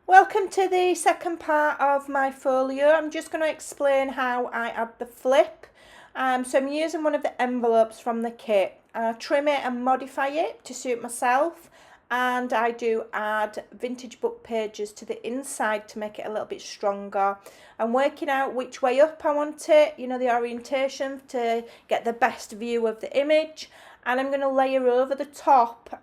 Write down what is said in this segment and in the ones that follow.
Welcome to the second part of my folio. I'm just going to explain how I add the flip. So I'm using one of the envelopes from the kit. I trim it and modify it to suit myself, and I do add vintage book pages to the inside to make it a little bit stronger. I'm working out which way up I want it, you know, the orientation to get the best view of the image, and I'm going to layer over the top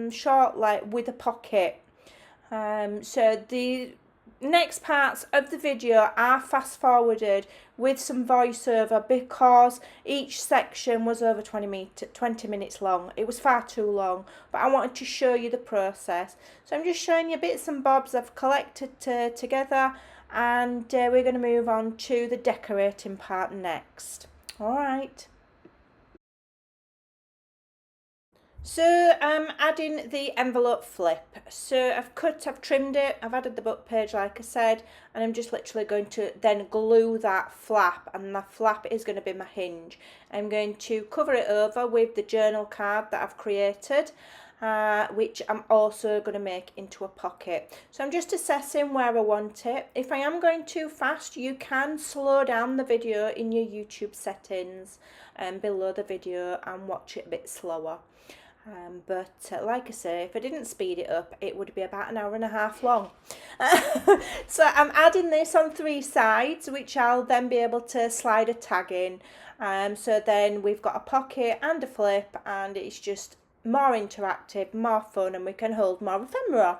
short like with a pocket. So the next parts of the video are fast forwarded with some voiceover because each section was over 20 minutes long. It was far too long, but I wanted to show you the process. So I'm just showing you bits and bobs I've collected together, and we're going to move on to the decorating part next. Alright. So I'm adding the envelope flip. So I've trimmed it, I've added the book page like I said, and I'm just literally going to then glue that flap, and that flap is going to be my hinge. I'm going to cover it over with the journal card that I've created, which I'm also going to make into a pocket. So I'm just assessing where I want it. If I am going too fast, you can slow down the video in your YouTube settings below the video and watch it a bit slower. But like I say, if I didn't speed it up, it would be about an hour and a half long. So I'm adding this on 3 sides, which I'll then be able to slide a tag in. So then we've got a pocket and a flip, and it's just more interactive, more fun, and we can hold more ephemera,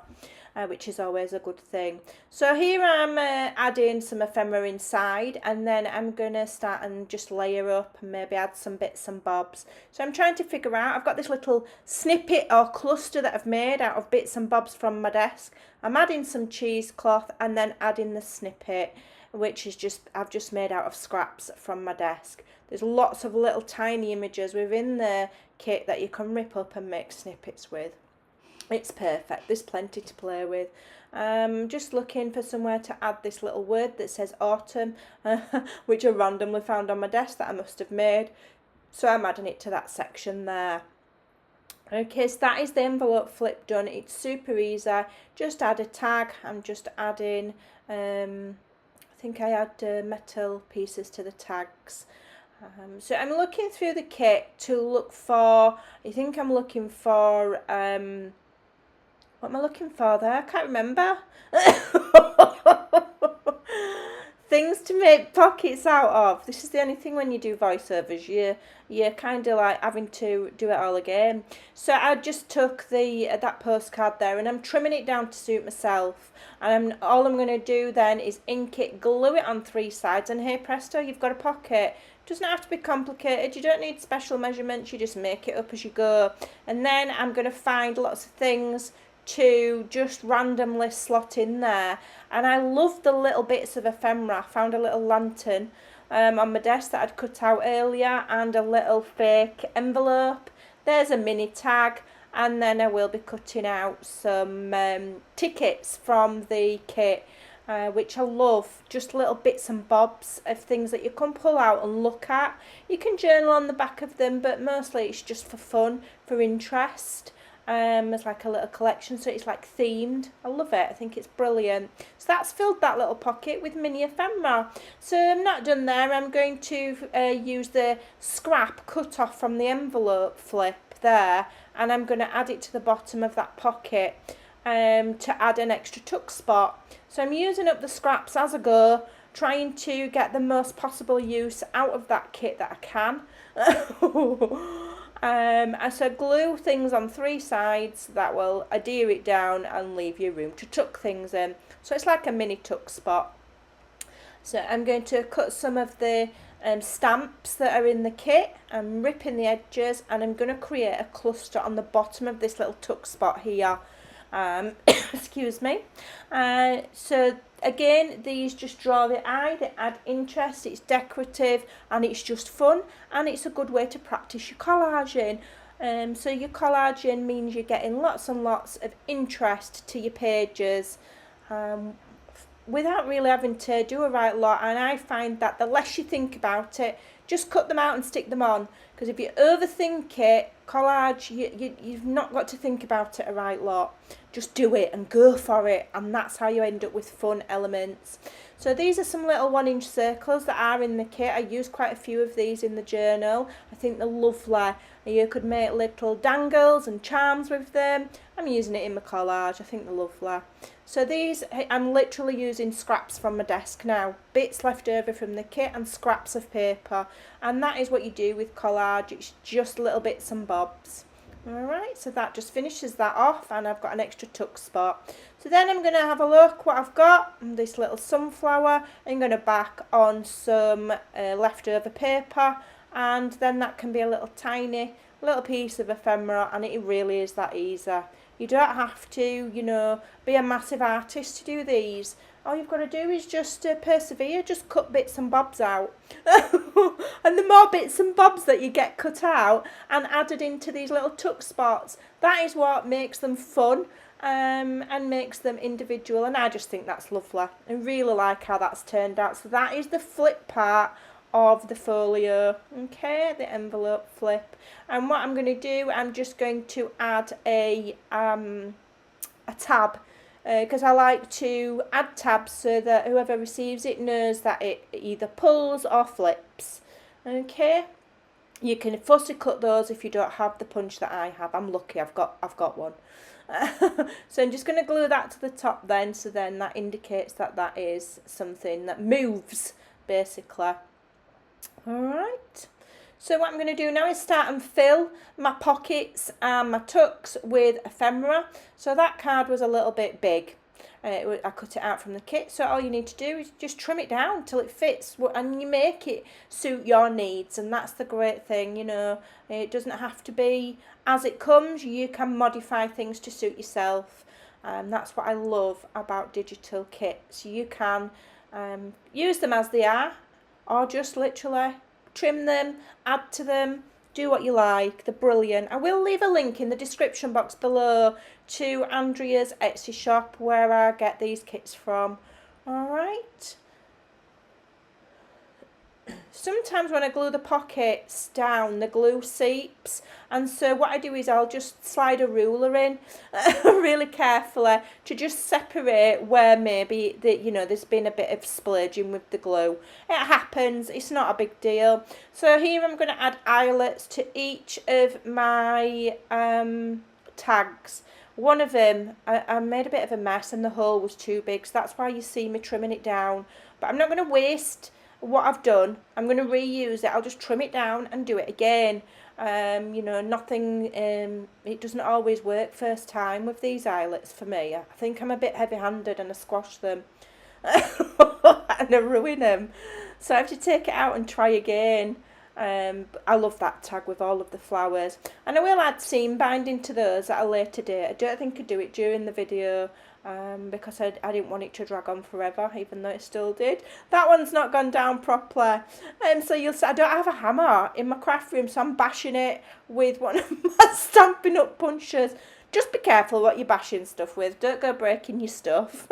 which is always a good thing. So here I'm adding some ephemera inside, and then I'm going to start and just layer up and maybe add some bits and bobs. So I'm trying to figure out, I've got this little snippet or cluster that I've made out of bits and bobs from my desk. I'm adding some cheesecloth and then adding the snippet, which is I've just made out of scraps from my desk. There's lots of little tiny images within the kit that you can rip up and make snippets with. It's perfect, there's plenty to play with. Just looking for somewhere to add this little word that says autumn, which I randomly found on my desk that I must have made. So I'm adding it to that section there. Okay, so that is the envelope flip done. It's super easy. Just add a tag. I'm just adding, I think I add metal pieces to the tags. So I'm looking through the kit to look for, I think I'm looking for, what am I looking for there? I can't remember. Things to make pockets out of. This is the only thing when you do voiceovers, you're kind of like having to do it all again. So I just took that postcard there, and I'm trimming it down to suit myself. And all I'm going to do then is ink it, glue it on 3 sides, and hey presto, you've got a pocket. Doesn't have to be complicated. You don't need special measurements. You just make it up as you go. And then I'm going to find lots of things to just randomly slot in there. And I love the little bits of ephemera. I found a little lantern on my desk that I'd cut out earlier, and a little fake envelope. There's a mini tag, and then I will be cutting out some tickets from the kit, which I love. Just little bits and bobs of things that you can pull out and look at. You can journal on the back of them, but mostly it's just for fun, for interest. It's like a little collection, so it's like themed. I love it. I think it's brilliant. So that's filled that little pocket with mini ephemera. So I'm not done there. I'm going to use the scrap cut off from the envelope flip there, and I'm going to add it to the bottom of that pocket to add an extra tuck spot. So I'm using up the scraps as I go, trying to get the most possible use out of that kit that I can. So glue things on 3 sides that will adhere it down and leave you room to tuck things in. So it's like a mini tuck spot. So I'm going to cut some of the stamps that are in the kit. I'm ripping the edges, and I'm going to create a cluster on the bottom of this little tuck spot here. Excuse me. So again, these just draw the eye, they add interest, it's decorative, and it's just fun, and it's a good way to practice your collaging. So your collaging means you're getting lots and lots of interest to your pages without really having to do a right lot. And I find that the less you think about it, just cut them out and stick them on. because if you overthink it, collage, you've not got to think about it a right lot. Just do it and go for it, and that's how you end up with fun elements. So these are some little 1-inch circles that are in the kit. I use quite a few of these in the journal. I think they're lovely. You could make little dangles and charms with them. I'm using it in my collage. I think they're lovely. So these, I'm literally using scraps from my desk now. Bits left over from the kit and scraps of paper. And that is what you do with collage. It's just little bits and bobs. Alright, so that just finishes that off, and I've got an extra tuck spot. So then I'm going to have a look what I've got. This little sunflower. I'm going to back on some leftover paper, and then that can be a little tiny little piece of ephemera, and it really is that easy. You don't have to, you know, be a massive artist to do these. All you've got to do is just persevere, just cut bits and bobs out. And the more bits and bobs that you get cut out and added into these little tuck spots, that is what makes them fun and makes them individual. And I just think that's lovely. I really like how that's turned out. So that is the flip part of the folio, okay, the envelope flip. And what I'm going to do, I'm just going to add a tab, because I like to add tabs so that whoever receives it knows that it either pulls or flips. Okay, you can fussy cut those if you don't have the punch that I have. I'm lucky, I've got one. So I'm just going to glue that to the top then, so then that indicates that that is something that moves, basically. Alright, so what I'm going to do now is start and fill my pockets and my tucks with ephemera. So that card was a little bit big. I cut it out from the kit, so all you need to do is just trim it down till it fits, and you make it suit your needs. And that's the great thing, you know, it doesn't have to be as it comes. You can modify things to suit yourself. That's what I love about digital kits. You can use them as they are, or just literally trim them, add to them, do what you like. They're brilliant. I will leave a link in the description box below to Andrea's Etsy shop where I get these kits from. Alright. Sometimes when I glue the pockets down, the glue seeps, and so what I do is I'll just slide a ruler in really carefully to just separate where maybe there's been a bit of splurging with the glue. It happens, it's not a big deal. So here I'm going to add eyelets to each of my tags. One of them, I made a bit of a mess and the hole was too big, so that's why you see me trimming it down. But I'm not going to waste what I've done. I'm going to reuse it. I'll just trim it down and do it again. Nothing, it doesn't always work first time with these eyelets for me. I think I'm a bit heavy-handed and I squash them and I ruin them. So I have to take it out and try again. I love that tag with all of the flowers, and I will add seam binding to those at a later date. I don't think I'd do it during the video because I didn't want it to drag on forever, even though it still did. That one's not gone down properly, and so you'll see I don't have a hammer in my craft room, so I'm bashing it with one of my Stampin' Up punches. Just be careful what you're bashing stuff with, don't go breaking your stuff.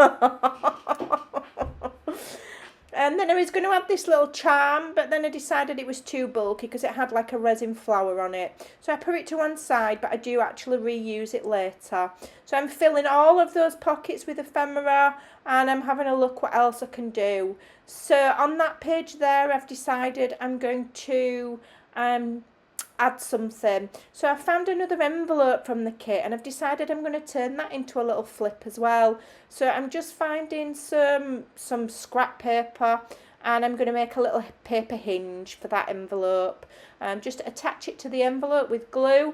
And then I was going to add this little charm, but then I decided it was too bulky because it had like a resin flower on it. So I put it to one side, but I do actually reuse it later. So I'm filling all of those pockets with ephemera, and I'm having a look what else I can do. So on that page there, I've decided I'm going to add something. So I found another envelope from the kit, and I've decided I'm going to turn that into a little flip as well. So I'm just finding some scrap paper, and I'm going to make a little paper hinge for that envelope. Just attach it to the envelope with glue,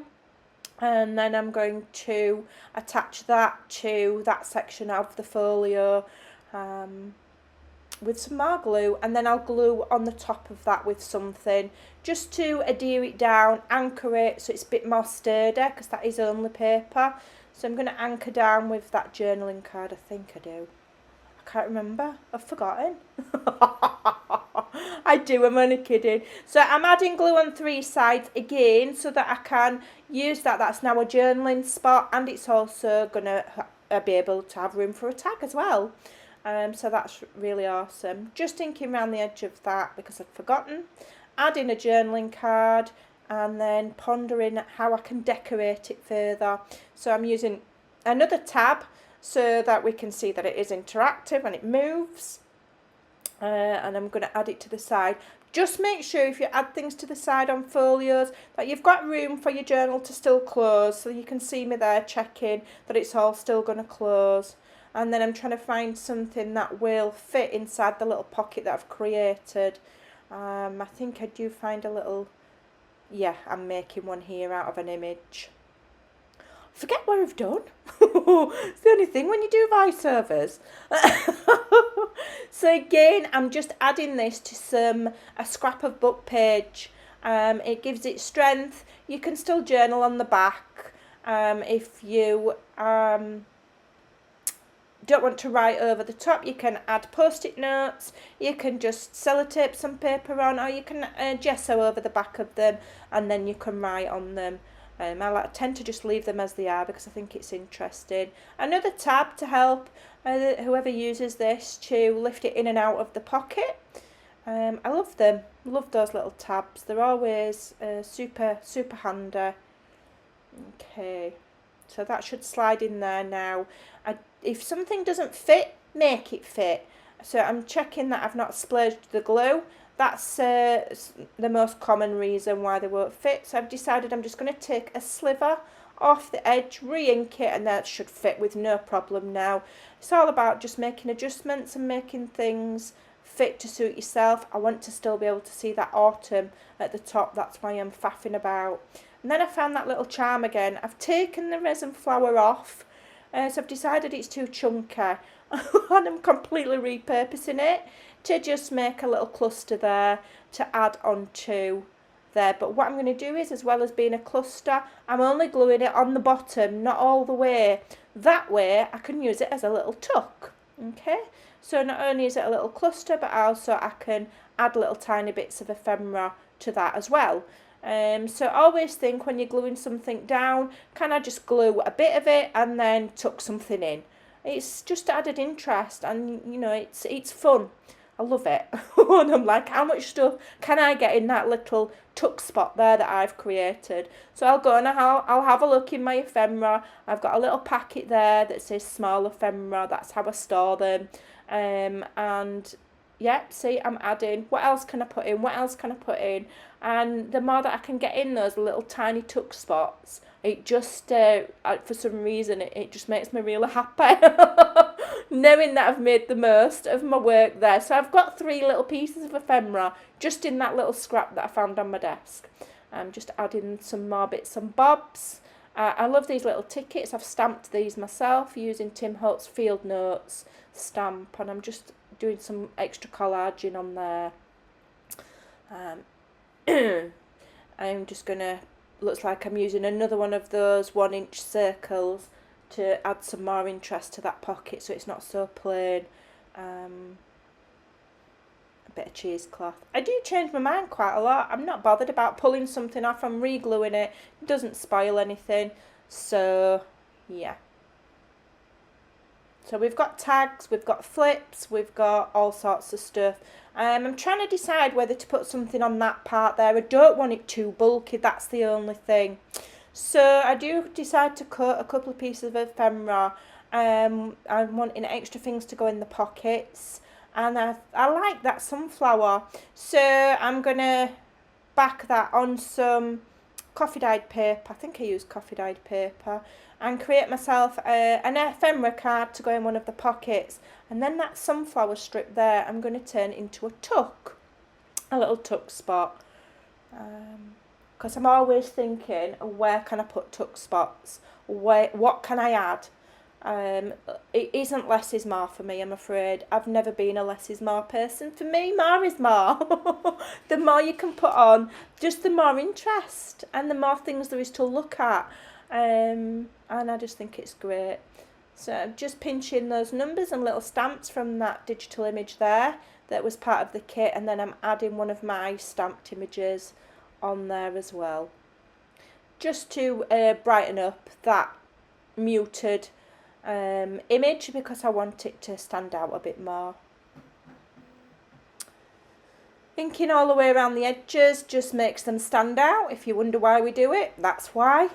and then I'm going to attach that to that section of the folio with some more glue, and then I'll glue on the top of that with something just to adhere it down, anchor it so it's a bit more sturdy, because that is only paper. So I'm going to anchor down with that journaling card. I think I do. I can't remember. I've forgotten. I do, I'm only kidding. So I'm adding glue on 3 sides again so that I can use that. That's now a journaling spot, and it's also going to be able to have room for a tag as well. So that's really awesome. Just inking around the edge of that because I'd forgotten. Adding a journaling card, and then pondering how I can decorate it further. So I'm using another tab so that we can see that it is interactive and it moves. And I'm going to add it to the side. Just make sure if you add things to the side on folios that you've got room for your journal to still close, so you can see me there checking that it's all still going to close. And then I'm trying to find something that will fit inside the little pocket that I've created. I think I do find a little, yeah, I'm making one here out of an image. Forget what I've done. It's the only thing when you do voiceovers. So again, I'm just adding this to a scrap of book page. It gives it strength. You can still journal on the back if you don't want to write over the top. You can add post-it notes, you can just sellotape some paper on, or you can gesso over the back of them and then you can write on them. I tend to just leave them as they are because I think it's interesting. Another tab to help whoever uses this to lift it in and out of the pocket. I love them. Love those little tabs. They're always super handy. Okay, so that should slide in there now. If something doesn't fit, make it fit. So I'm checking that I've not splurged the glue. That's the most common reason why they won't fit. So I've decided I'm just going to take a sliver off the edge, re-ink it, and that should fit with no problem now. It's all about just making adjustments and making things fit to suit yourself. I want to still be able to see that autumn at the top. That's why I'm faffing about. And then I found that little charm again. I've taken the resin flower off. So I've decided it's too chunky and I'm completely repurposing it to just make a little cluster there to add onto there. But what I'm going to do is, as well as being a cluster, I'm only gluing it on the bottom, not all the way. That way I can use it as a little tuck. Okay, so not only is it a little cluster, but also I can add little tiny bits of ephemera to that as well. So always think when you're gluing something down, can I just glue a bit of it and then tuck something in? It's just added interest, and you know, it's fun. I love it. And I'm like, how much stuff can I get in that little tuck spot there that I've created? So I'll go and I'll have a look in my ephemera. I've got a little packet there that says small ephemera. That's how I store them. And yep, see, I'm adding. What else can I put in? What else can I put in? And the more that I can get in those little tiny tuck spots, it just, for some reason, it just makes me really happy. Knowing that I've made the most of my work there. So I've got 3 little pieces of ephemera just in that little scrap that I found on my desk. I'm just adding some more bits and bobs. I love these little tickets. I've stamped these myself using Tim Holtz Field Notes stamp, and I'm just doing some extra collaging on there. I'm just gonna, looks like I'm using another one of those 1-inch circles to add some more interest to that pocket so it's not so plain. A bit of cheesecloth. I do change my mind quite a lot. I'm not bothered about pulling something off. I'm re-gluing it. It doesn't spoil anything. So yeah. So we've got tags, we've got flips, we've got all sorts of stuff. I'm trying to decide whether to put something on that part there. I don't want it too bulky, that's the only thing. So I do decide to cut a couple of pieces of ephemera. I'm wanting extra things to go in the pockets. And I like that sunflower. So I'm going to back that on some coffee dyed paper. I think I used coffee dyed paper. And create myself an ephemera card to go in one of the pockets. And then that sunflower strip there, I'm going to turn into a tuck. A little tuck spot. Because I'm always thinking, where can I put tuck spots? What can I add? It isn't less is more for me, I'm afraid. I've never been a less is more person. For me, more is more. The more you can put on, just the more interest and the more things there is to look at. And I just think it's great. So I'm just pinching those numbers and little stamps from that digital image there that was part of the kit, and then I'm adding one of my stamped images on there as well, just to brighten up that muted image, because I want it to stand out a bit more. Inking all the way around the edges just makes them stand out. If you wonder why we do it, that's why.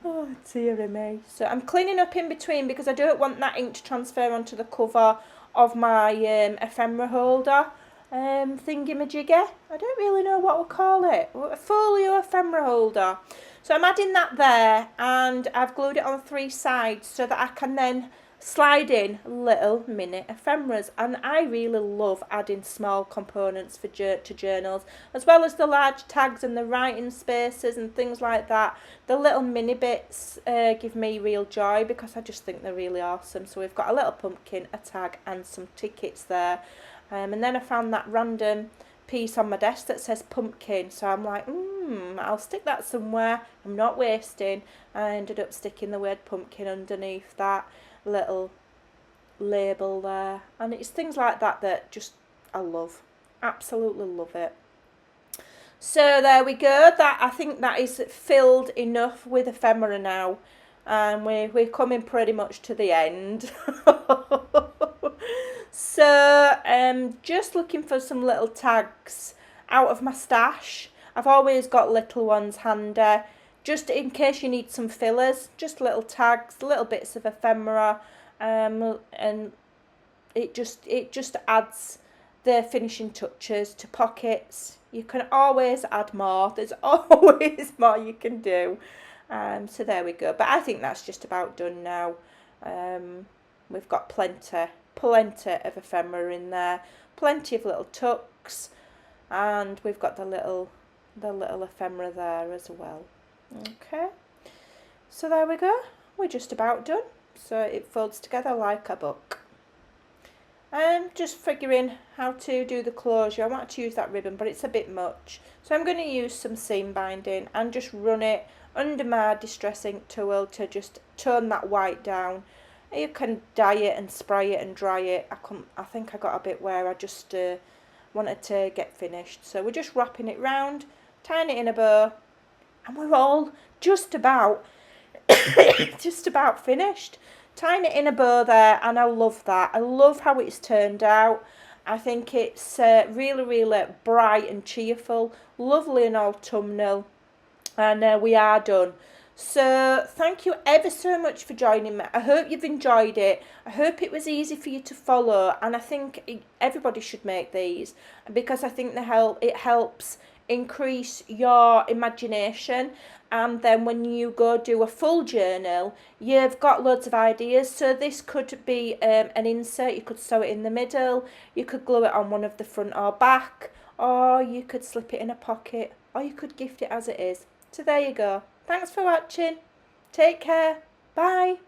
Oh, dear me. So I'm cleaning up in between because I don't want that ink to transfer onto the cover of my ephemera holder thingy-majigger. I don't really know what we'll call it. A folio ephemera holder. So I'm adding that there, and I've glued it on 3 sides so that I can then slide in little mini ephemeras. And I really love adding small components for to journals, as well as the large tags and the writing spaces and things like that. The little mini bits give me real joy because I just think they're really awesome. So we've got a little pumpkin, a tag and some tickets there. And then I found that random piece on my desk that says pumpkin, so I'm like, I'll stick that somewhere. I'm not wasting. I ended up sticking the word pumpkin underneath that little label there, and it's things like that that just I love, absolutely love it. So there we go. That, I think that is filled enough with ephemera now, and we're coming pretty much to the end. So just looking for some little tags out of my stash. I've always got little ones handy, just in case you need some fillers, just little tags, little bits of ephemera, and it just adds the finishing touches to pockets. You can always add more. There's always more you can do. So there we go. But I think that's just about done now. We've got plenty of ephemera in there, plenty of little tucks, and we've got the little ephemera there as well. Okay, so there we go. We're just about done. So it folds together like a book. I'm just figuring how to do the closure. I want to use that ribbon, but it's a bit much. So I'm going to use some seam binding and just run it under my distress ink tool to just tone that white down. You can dye it and spray it and dry it. I think I got a bit where I just wanted to get finished. So we're just wrapping it round, tying it in a bow, and we're all just about finished. Tying it in a bow there, and I love that. I love how it's turned out. I think it's really, really bright and cheerful, lovely and autumnal, and we are done. So thank you ever so much for joining me. I hope you've enjoyed it. I hope it was easy for you to follow, and I think everybody should make these because I think it helps increase your imagination, and then when you go do a full journal you've got loads of ideas. So this could be an insert. You could sew it in the middle, you could glue it on one of the front or back, or you could slip it in a pocket, or you could gift it as it is. So there you go. Thanks for watching. Take care. Bye.